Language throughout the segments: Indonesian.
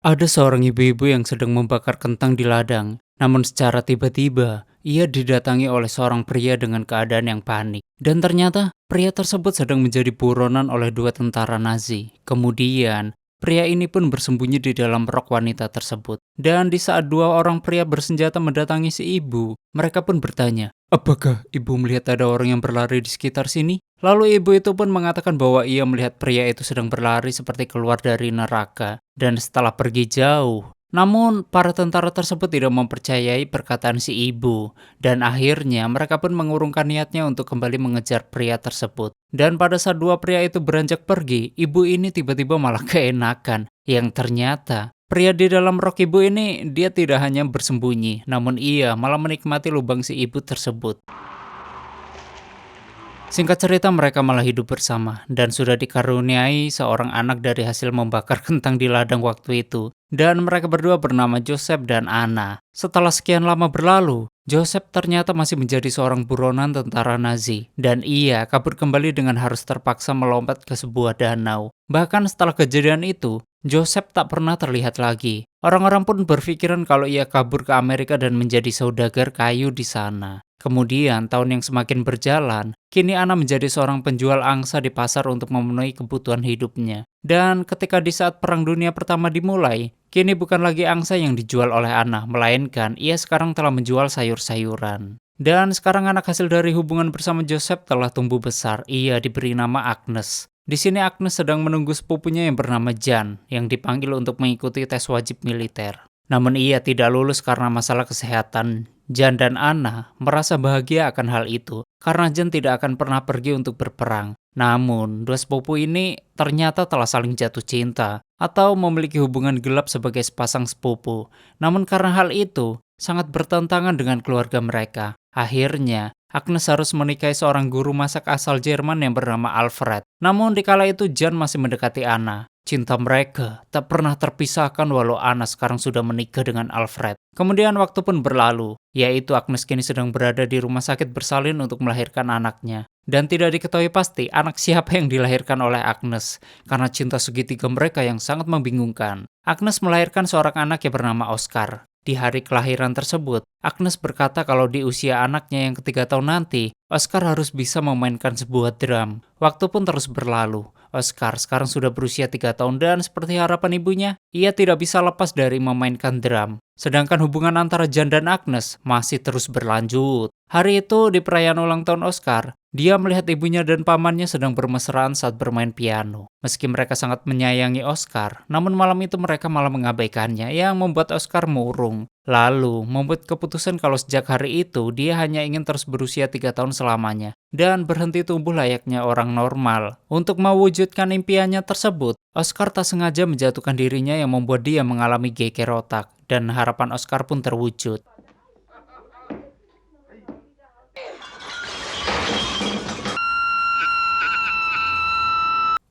Ada seorang ibu-ibu yang sedang membakar kentang di ladang. Namun secara tiba-tiba, ia didatangi oleh seorang pria dengan keadaan yang panik. Dan ternyata, pria tersebut sedang menjadi buronan oleh dua tentara Nazi. Kemudian, pria ini pun bersembunyi di dalam rok wanita tersebut. Dan di saat dua orang pria bersenjata mendatangi si ibu, mereka pun bertanya, "Apakah ibu melihat ada orang yang berlari di sekitar sini?" Lalu ibu itu pun mengatakan bahwa ia melihat pria itu sedang berlari seperti keluar dari neraka. Dan setelah pergi jauh, namun para tentara tersebut tidak mempercayai perkataan si ibu. Dan akhirnya mereka pun mengurungkan niatnya untuk kembali mengejar pria tersebut. Dan pada saat dua pria itu beranjak pergi, ibu ini tiba-tiba malah keenakan. Yang ternyata, pria di dalam rok ibu ini dia tidak hanya bersembunyi, namun ia malah menikmati lubang si ibu tersebut. Singkat cerita mereka malah hidup bersama dan sudah dikaruniai seorang anak dari hasil membakar kentang di ladang waktu itu. Dan mereka berdua bernama Joseph dan Anna. Setelah sekian lama berlalu, Joseph ternyata masih menjadi seorang buronan tentara Nazi. Dan ia kabur kembali dengan harus terpaksa melompat ke sebuah danau. Bahkan setelah kejadian itu, Joseph tak pernah terlihat lagi. Orang-orang pun berpikiran kalau ia kabur ke Amerika dan menjadi saudagar kayu di sana. Kemudian, tahun yang semakin berjalan, kini Anna menjadi seorang penjual angsa di pasar untuk memenuhi kebutuhan hidupnya. Dan ketika di saat Perang Dunia Pertama dimulai, kini bukan lagi angsa yang dijual oleh Anna, melainkan ia sekarang telah menjual sayur-sayuran. Dan sekarang anak hasil dari hubungan bersama Joseph telah tumbuh besar, ia diberi nama Agnes. Di sini Agnes sedang menunggu sepupunya yang bernama Jan, yang dipanggil untuk mengikuti tes wajib militer. Namun ia tidak lulus karena masalah kesehatan. Jan dan Anna merasa bahagia akan hal itu, karena Jan tidak akan pernah pergi untuk berperang. Namun, dua sepupu ini ternyata telah saling jatuh cinta, atau memiliki hubungan gelap sebagai sepasang sepupu. Namun karena hal itu, sangat bertentangan dengan keluarga mereka. Akhirnya, Agnes harus menikahi seorang guru masak asal Jerman yang bernama Alfred. Namun di kala itu Jan masih mendekati Anna. Cinta mereka tak pernah terpisahkan walau Anna sekarang sudah menikah dengan Alfred. Kemudian waktu pun berlalu, yaitu Agnes kini sedang berada di rumah sakit bersalin untuk melahirkan anaknya. Dan tidak diketahui pasti anak siapa yang dilahirkan oleh Agnes, karena cinta segitiga mereka yang sangat membingungkan. Agnes melahirkan seorang anak yang bernama Oscar. Di hari kelahiran tersebut, Agnes berkata kalau di usia anaknya yang ketiga tahun nanti, Oscar harus bisa memainkan sebuah drum. Waktu pun terus berlalu. Oscar sekarang sudah berusia 3 tahun dan seperti harapan ibunya, ia tidak bisa lepas dari memainkan drum. Sedangkan hubungan antara Jan dan Agnes masih terus berlanjut. Hari itu di perayaan ulang tahun Oscar, dia melihat ibunya dan pamannya sedang bermesraan saat bermain piano. Meski mereka sangat menyayangi Oscar, namun malam itu mereka malah mengabaikannya yang membuat Oscar murung. Lalu, membuat keputusan kalau sejak hari itu dia hanya ingin terus berusia 3 tahun selamanya dan berhenti tumbuh layaknya orang normal. Untuk mewujudkan impiannya tersebut, Oscar tak sengaja menjatuhkan dirinya yang membuat dia mengalami geger otak dan harapan Oscar pun terwujud.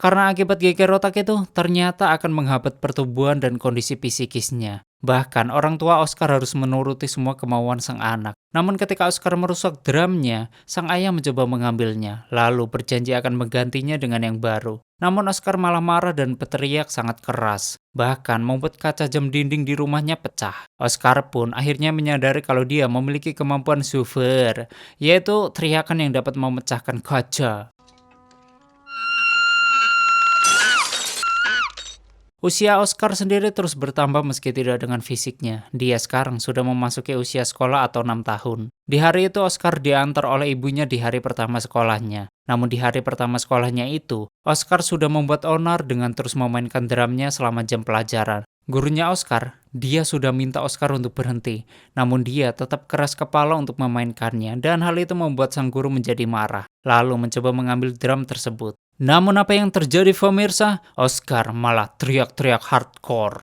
Karena akibat geger otak itu ternyata akan menghambat pertumbuhan dan kondisi psikisnya. Bahkan orang tua Oscar harus menuruti semua kemauan sang anak. Namun ketika Oscar merusak drumnya, sang ayah mencoba mengambilnya, lalu berjanji akan menggantinya dengan yang baru. Namun Oscar malah marah dan berteriak sangat keras. Bahkan membuat kaca jam dinding di rumahnya pecah. Oscar pun akhirnya menyadari kalau dia memiliki kemampuan super, yaitu teriakan yang dapat memecahkan kaca. Usia Oscar sendiri terus bertambah meski tidak dengan fisiknya. Dia sekarang sudah memasuki usia sekolah atau 6 tahun. Di hari itu Oscar diantar oleh ibunya di hari pertama sekolahnya. Namun di hari pertama sekolahnya itu, Oscar sudah membuat onar dengan terus memainkan drumnya selama jam pelajaran. Gurunya Oscar, dia sudah minta Oscar untuk berhenti. Namun dia tetap keras kepala untuk memainkannya dan hal itu membuat sang guru menjadi marah. Lalu mencoba mengambil drum tersebut. Namun apa yang terjadi pemirsa? Oscar malah teriak-teriak hardcore.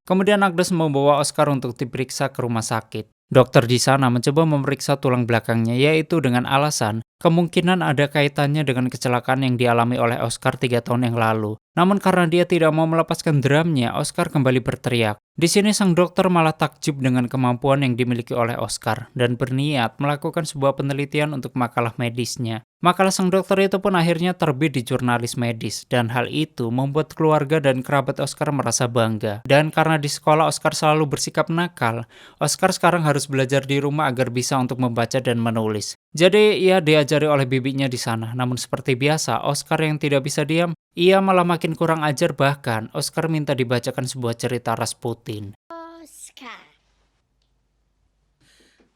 Kemudian Agnes membawa Oscar untuk diperiksa ke rumah sakit. Dokter di sana mencoba memeriksa tulang belakangnya yaitu dengan alasan kemungkinan ada kaitannya dengan kecelakaan yang dialami oleh Oscar 3 tahun yang lalu. Namun karena dia tidak mau melepaskan drumnya, Oscar kembali berteriak. Di sini sang dokter malah takjub dengan kemampuan yang dimiliki oleh Oscar dan berniat melakukan sebuah penelitian untuk makalah medisnya. Makalah sang dokter itu pun akhirnya terbit di jurnalis medis dan hal itu membuat keluarga dan kerabat Oscar merasa bangga. Dan karena di sekolah Oscar selalu bersikap nakal, Oscar sekarang harus belajar di rumah agar bisa untuk membaca dan menulis. Jadi ia diajari oleh bibinya di sana. Namun seperti biasa, Oscar yang tidak bisa diam, ia malah makin kurang ajar, bahkan Oscar minta dibacakan sebuah cerita Rasputin. Oscar.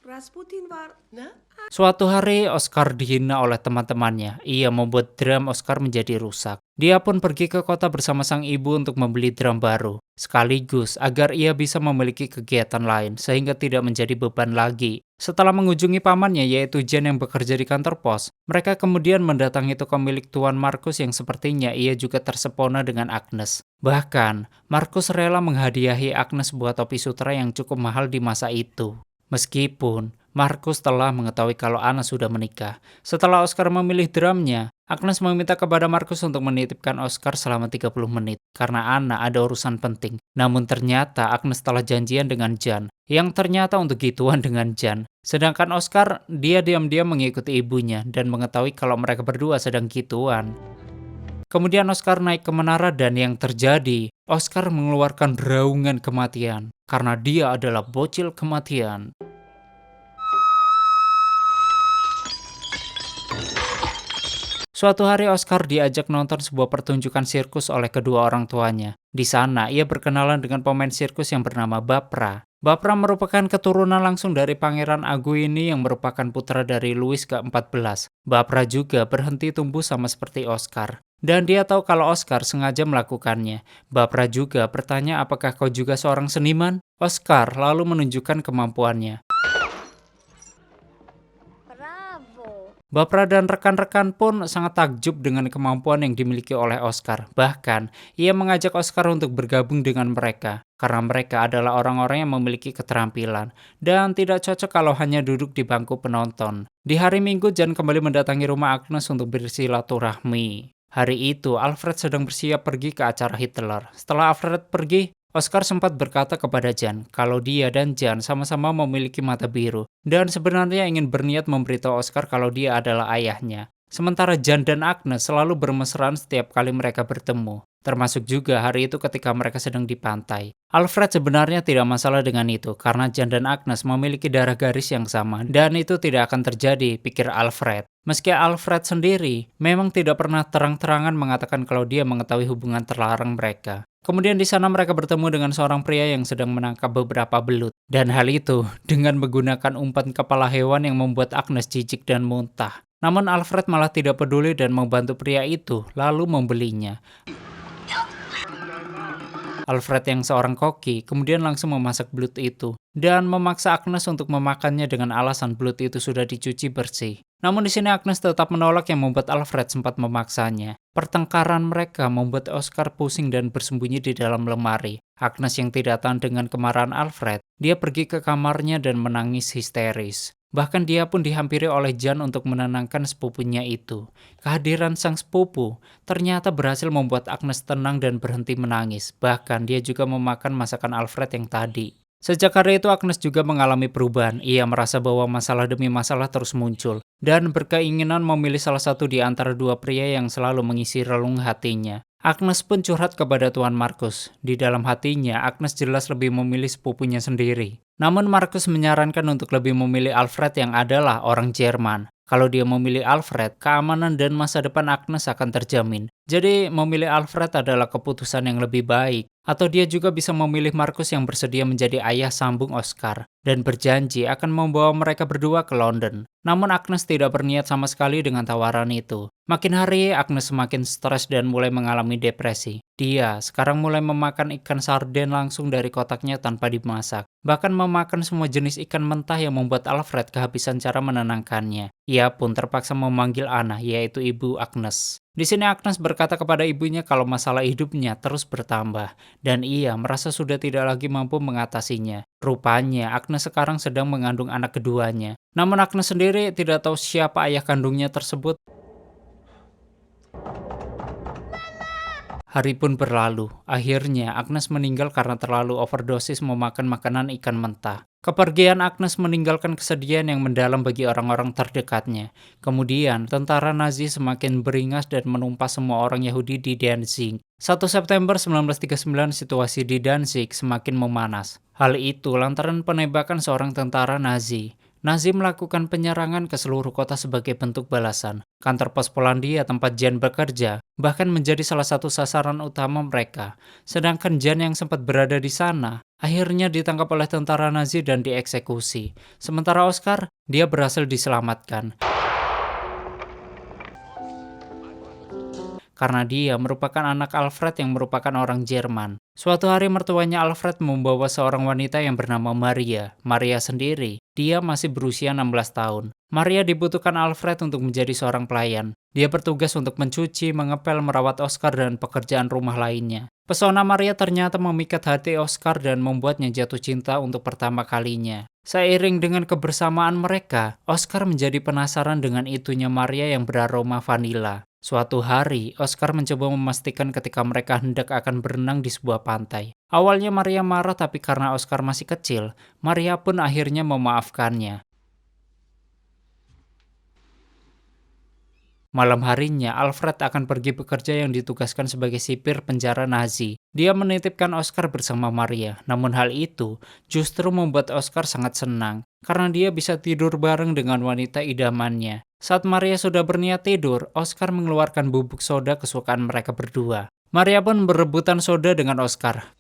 Rasputin var... Nah, Suatu hari Oscar dihina oleh teman-temannya. Ia membuat drum Oscar menjadi rusak. Dia pun pergi ke kota bersama sang ibu untuk membeli drum baru, sekaligus agar ia bisa memiliki kegiatan lain sehingga tidak menjadi beban lagi. Setelah mengunjungi pamannya yaitu Jan yang bekerja di kantor pos, mereka kemudian mendatangi toko milik Tuan Markus yang sepertinya ia juga tersepona dengan Agnes. Bahkan, Markus rela menghadiahi Agnes sebuah topi sutra yang cukup mahal di masa itu. Meskipun Markus telah mengetahui kalau Anna sudah menikah. Setelah Oscar memilih drumnya, Agnes meminta kepada Markus untuk menitipkan Oscar selama 30 menit karena Anna ada urusan penting. Namun ternyata Agnes telah janjian dengan Jan, yang ternyata untuk gituan dengan Jan. Sedangkan Oscar, dia diam-diam mengikuti ibunya dan mengetahui kalau mereka berdua sedang gituan. Kemudian Oscar naik ke menara dan yang terjadi, Oscar mengeluarkan raungan kematian karena dia adalah bocil kematian. Suatu hari Oscar diajak nonton sebuah pertunjukan sirkus oleh kedua orang tuanya. Di sana ia berkenalan dengan pemain sirkus yang bernama Bapra. Bapra merupakan keturunan langsung dari Pangeran Aguini yang merupakan putra dari Louis ke-14. Bapra juga berhenti tumbuh sama seperti Oscar. Dan dia tahu kalau Oscar sengaja melakukannya. Bapra juga bertanya apakah kau juga seorang seniman? Oscar lalu menunjukkan kemampuannya. Bravo. Bapra dan rekan-rekan pun sangat takjub dengan kemampuan yang dimiliki oleh Oscar. Bahkan, ia mengajak Oscar untuk bergabung dengan mereka, karena mereka adalah orang-orang yang memiliki keterampilan, dan tidak cocok kalau hanya duduk di bangku penonton. Di hari Minggu, Jan kembali mendatangi rumah Agnes untuk bersilaturahmi. Hari itu, Alfred sedang bersiap pergi ke acara Hitler. Setelah Alfred pergi, Oscar sempat berkata kepada Jan kalau dia dan Jan sama-sama memiliki mata biru dan sebenarnya ingin berniat memberitahu Oscar kalau dia adalah ayahnya. Sementara Jan dan Agnes selalu bermesraan setiap kali mereka bertemu, termasuk juga hari itu ketika mereka sedang di pantai. Alfred sebenarnya tidak masalah dengan itu karena Jan dan Agnes memiliki darah garis yang sama dan itu tidak akan terjadi, pikir Alfred. Meski Alfred sendiri memang tidak pernah terang-terangan mengatakan kalau dia mengetahui hubungan terlarang mereka. Kemudian di sana mereka bertemu dengan seorang pria yang sedang menangkap beberapa belut. Dan hal itu dengan menggunakan umpan kepala hewan yang membuat Agnes jijik dan muntah. Namun Alfred malah tidak peduli dan membantu pria itu lalu membelinya. Alfred yang seorang koki kemudian langsung memasak belut itu dan memaksa Agnes untuk memakannya dengan alasan belut itu sudah dicuci bersih. Namun di sini Agnes tetap menolak yang membuat Alfred sempat memaksanya. Pertengkaran mereka membuat Oscar pusing dan bersembunyi di dalam lemari. Agnes yang tidak tahan dengan kemarahan Alfred, dia pergi ke kamarnya dan menangis histeris. Bahkan dia pun dihampiri oleh Jan untuk menenangkan sepupunya itu. Kehadiran sang sepupu ternyata berhasil membuat Agnes tenang dan berhenti menangis. Bahkan dia juga memakan masakan Alfred yang tadi. Sejak hari itu Agnes juga mengalami perubahan. Ia merasa bahwa masalah demi masalah terus muncul. Dan berkeinginan memilih salah satu di antara dua pria yang selalu mengisi relung hatinya. Agnes pun curhat kepada Tuan Markus. Di dalam hatinya, Agnes jelas lebih memilih sepupunya sendiri. Namun Markus menyarankan untuk lebih memilih Alfred yang adalah orang Jerman. Kalau dia memilih Alfred, keamanan dan masa depan Agnes akan terjamin. Jadi memilih Alfred adalah keputusan yang lebih baik. Atau dia juga bisa memilih Markus yang bersedia menjadi ayah sambung Oscar. Dan berjanji akan membawa mereka berdua ke London. Namun Agnes tidak berniat sama sekali dengan tawaran itu. Makin hari, Agnes semakin stres dan mulai mengalami depresi. Dia sekarang mulai memakan ikan sarden langsung dari kotaknya tanpa dimasak. Bahkan memakan semua jenis ikan mentah yang membuat Alfred kehabisan cara menenangkannya. Ia pun terpaksa memanggil Anna, yaitu ibu Agnes. Di sini Agnes berkata kepada ibunya kalau masalah hidupnya terus bertambah, dan ia merasa sudah tidak lagi mampu mengatasinya. Rupanya Agnes sekarang sedang mengandung anak keduanya. Namun Agnes sendiri tidak tahu siapa ayah kandungnya tersebut. Hari pun berlalu. Akhirnya Agnes meninggal karena terlalu overdosis memakan makanan ikan mentah. Kepergian Agnes meninggalkan kesedihan yang mendalam bagi orang-orang terdekatnya. Kemudian, tentara Nazi semakin beringas dan menumpas semua orang Yahudi di Danzig. 1 September 1939, situasi di Danzig semakin memanas. Hal itu lantaran penembakan seorang tentara Nazi. Nazi melakukan penyerangan ke seluruh kota sebagai bentuk balasan. Kantor pos Polandia tempat Jan bekerja bahkan menjadi salah satu sasaran utama mereka. Sedangkan Jan yang sempat berada di sana akhirnya ditangkap oleh tentara Nazi dan dieksekusi. Sementara Oscar, dia berhasil diselamatkan. Karena dia merupakan anak Alfred yang merupakan orang Jerman. Suatu hari mertuanya Alfred membawa seorang wanita yang bernama Maria. Maria sendiri, dia masih berusia 16 tahun. Maria dibutuhkan Alfred untuk menjadi seorang pelayan. Dia bertugas untuk mencuci, mengepel, merawat Oscar dan pekerjaan rumah lainnya. Pesona Maria ternyata memikat hati Oscar dan membuatnya jatuh cinta untuk pertama kalinya. Seiring dengan kebersamaan mereka, Oscar menjadi penasaran dengan itunya Maria yang beraroma vanila. Suatu hari, Oscar mencoba memastikan ketika mereka hendak akan berenang di sebuah pantai. Awalnya Maria marah, tapi karena Oscar masih kecil, Maria pun akhirnya memaafkannya. Malam harinya, Alfred akan pergi bekerja yang ditugaskan sebagai sipir penjara Nazi. Dia menitipkan Oscar bersama Maria, namun hal itu justru membuat Oscar sangat senang, karena dia bisa tidur bareng dengan wanita idamannya. Saat Maria sudah berniat tidur, Oscar mengeluarkan bubuk soda kesukaan mereka berdua. Maria pun berebutan soda dengan Oscar.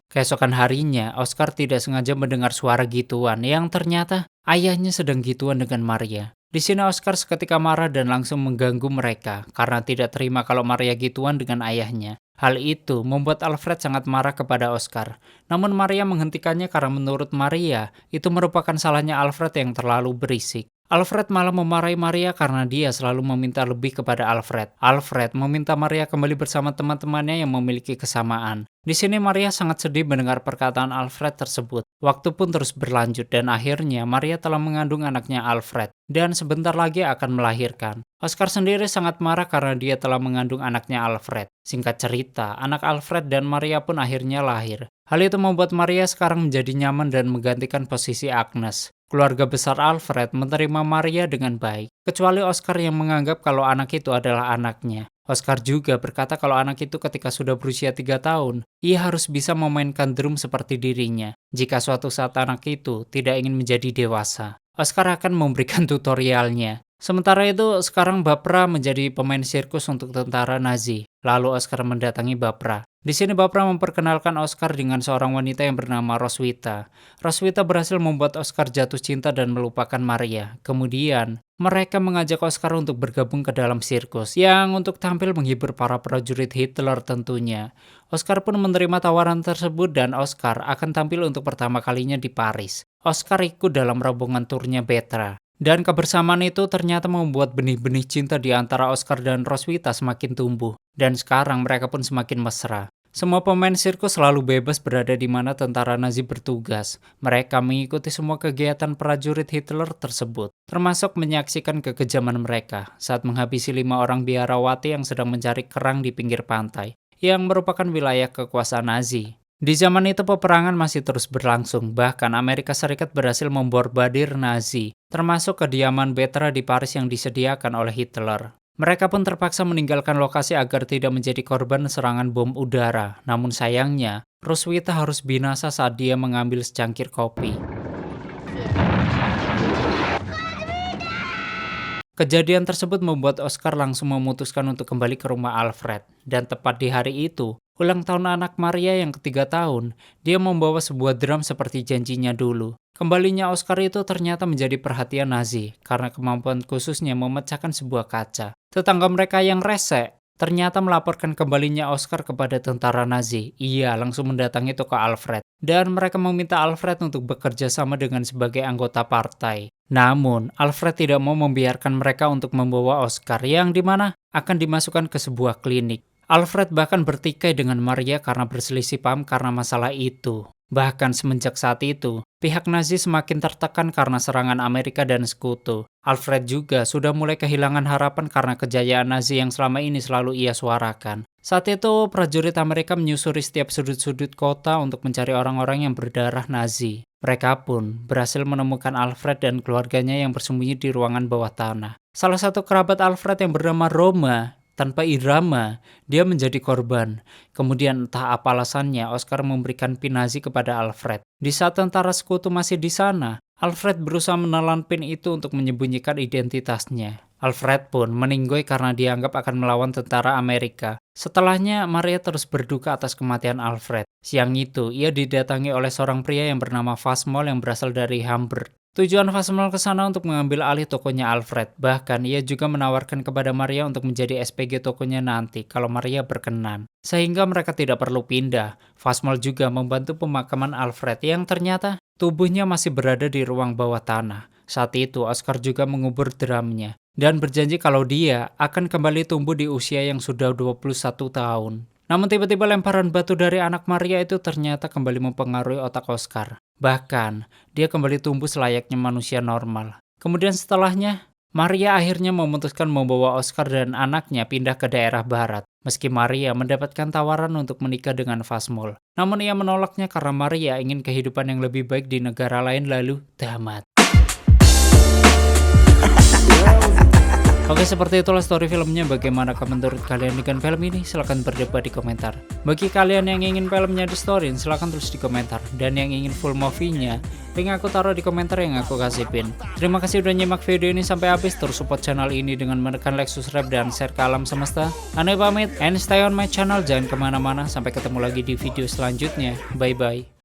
Keesokan harinya, Oscar tidak sengaja mendengar suara gituan yang ternyata ayahnya sedang gituan dengan Maria. Di sini Oscar seketika marah dan langsung mengganggu mereka karena tidak terima kalau Maria gituan dengan ayahnya. Hal itu membuat Alfred sangat marah kepada Oscar. Namun Maria menghentikannya karena menurut Maria, itu merupakan salahnya Alfred yang terlalu berisik. Alfred malah memarahi Maria karena dia selalu meminta lebih kepada Alfred. Alfred meminta Maria kembali bersama teman-temannya yang memiliki kesamaan. Di sini Maria sangat sedih mendengar perkataan Alfred tersebut. Waktu pun terus berlanjut dan akhirnya Maria telah mengandung anaknya Alfred dan sebentar lagi akan melahirkan. Oscar sendiri sangat marah karena dia telah mengandung anaknya Alfred. Singkat cerita, anak Alfred dan Maria pun akhirnya lahir. Hal itu membuat Maria sekarang menjadi nyaman dan menggantikan posisi Agnes. Keluarga besar Alfred menerima Maria dengan baik, kecuali Oscar yang menganggap kalau anak itu adalah anaknya. Oscar juga berkata kalau anak itu ketika sudah berusia 3 tahun, ia harus bisa memainkan drum seperti dirinya. Jika suatu saat anak itu tidak ingin menjadi dewasa, Oscar akan memberikan tutorialnya. Sementara itu, sekarang Bapra menjadi pemain sirkus untuk tentara Nazi. Lalu Oscar mendatangi Bapra. Di sini Bapra memperkenalkan Oscar dengan seorang wanita yang bernama Roswitha. Roswitha berhasil membuat Oscar jatuh cinta dan melupakan Maria. Kemudian, mereka mengajak Oscar untuk bergabung ke dalam sirkus, yang untuk tampil menghibur para prajurit Hitler tentunya. Oscar pun menerima tawaran tersebut dan Oscar akan tampil untuk pertama kalinya di Paris. Oscar ikut dalam rombongan turnya Petra. Dan kebersamaan itu ternyata membuat benih-benih cinta di antara Oscar dan Roswitha semakin tumbuh. Dan sekarang mereka pun semakin mesra. Semua pemain sirkus selalu bebas berada di mana tentara Nazi bertugas. Mereka mengikuti semua kegiatan prajurit Hitler tersebut, termasuk menyaksikan kekejaman mereka saat menghabisi 5 orang biarawati yang sedang mencari kerang di pinggir pantai, yang merupakan wilayah kekuasaan Nazi. Di zaman itu peperangan masih terus berlangsung, bahkan Amerika Serikat berhasil memborbadir Nazi, termasuk kediaman Petra di Paris yang disediakan oleh Hitler. Mereka pun terpaksa meninggalkan lokasi agar tidak menjadi korban serangan bom udara. Namun sayangnya, Roswitha harus binasa saat dia mengambil secangkir kopi. Kejadian tersebut membuat Oscar langsung memutuskan untuk kembali ke rumah Alfred. Dan tepat di hari itu, Ulang tahun anak Maria yang ketiga tahun, dia membawa sebuah drum seperti janjinya dulu. Kembalinya Oscar itu ternyata menjadi perhatian Nazi, karena kemampuan khususnya memecahkan sebuah kaca. Tetangga mereka yang rese ternyata melaporkan kembalinya Oscar kepada tentara Nazi. Ia langsung mendatangi toko Alfred, dan mereka meminta Alfred untuk bekerja sama dengan sebagai anggota partai. Namun, Alfred tidak mau membiarkan mereka untuk membawa Oscar, yang dimana akan dimasukkan ke sebuah klinik. Alfred bahkan bertikai dengan Maria karena berselisih paham karena masalah itu. Bahkan semenjak saat itu, pihak Nazi semakin tertekan karena serangan Amerika dan sekutu. Alfred juga sudah mulai kehilangan harapan karena kejayaan Nazi yang selama ini selalu ia suarakan. Saat itu, prajurit Amerika menyusuri setiap sudut-sudut kota untuk mencari orang-orang yang berdarah Nazi. Mereka pun berhasil menemukan Alfred dan keluarganya yang bersembunyi di ruangan bawah tanah. Salah satu kerabat Alfred yang bernama Roma, tanpa irama, dia menjadi korban. Kemudian entah apa alasannya, Oscar memberikan pin Nazi kepada Alfred. Di saat tentara sekutu masih di sana, Alfred berusaha menelan pin itu untuk menyembunyikan identitasnya. Alfred pun meninggoy karena dianggap akan melawan tentara Amerika. Setelahnya, Maria terus berduka atas kematian Alfred. Siang itu, ia didatangi oleh seorang pria yang bernama Fasmol yang berasal dari Hamburg. Tujuan Fasmol ke sana untuk mengambil alih tokonya Alfred. Bahkan ia juga menawarkan kepada Maria untuk menjadi SPG tokonya nanti kalau Maria berkenan. Sehingga mereka tidak perlu pindah. Fasmol juga membantu pemakaman Alfred yang ternyata tubuhnya masih berada di ruang bawah tanah. Saat itu Oscar juga mengubur drumnya dan berjanji kalau dia akan kembali tumbuh di usia yang sudah 21 tahun. Namun tiba-tiba lemparan batu dari anak Maria itu ternyata kembali mempengaruhi otak Oscar. Bahkan, dia kembali tumbuh selayaknya manusia normal. Kemudian setelahnya, Maria akhirnya memutuskan membawa Oscar dan anaknya pindah ke daerah barat. Meski Maria mendapatkan tawaran untuk menikah dengan Fasmol. Namun ia menolaknya karena Maria ingin kehidupan yang lebih baik di negara lain lalu tamat. Oke, seperti itulah story filmnya. Bagaimanakah menurut kalian dengan film ini? Silahkan berdebat di komentar. Bagi kalian yang ingin filmnya di storyin, silahkan tulis di komentar. Dan yang ingin full movie-nya, link aku taruh di komentar yang aku kasih pin. Terima kasih udah nyimak video ini sampai habis. Terus support channel ini dengan menekan like, subscribe, dan share ke alam semesta. Aneh pamit, and stay on my channel. Jangan kemana-mana. Sampai ketemu lagi di video selanjutnya. Bye-bye.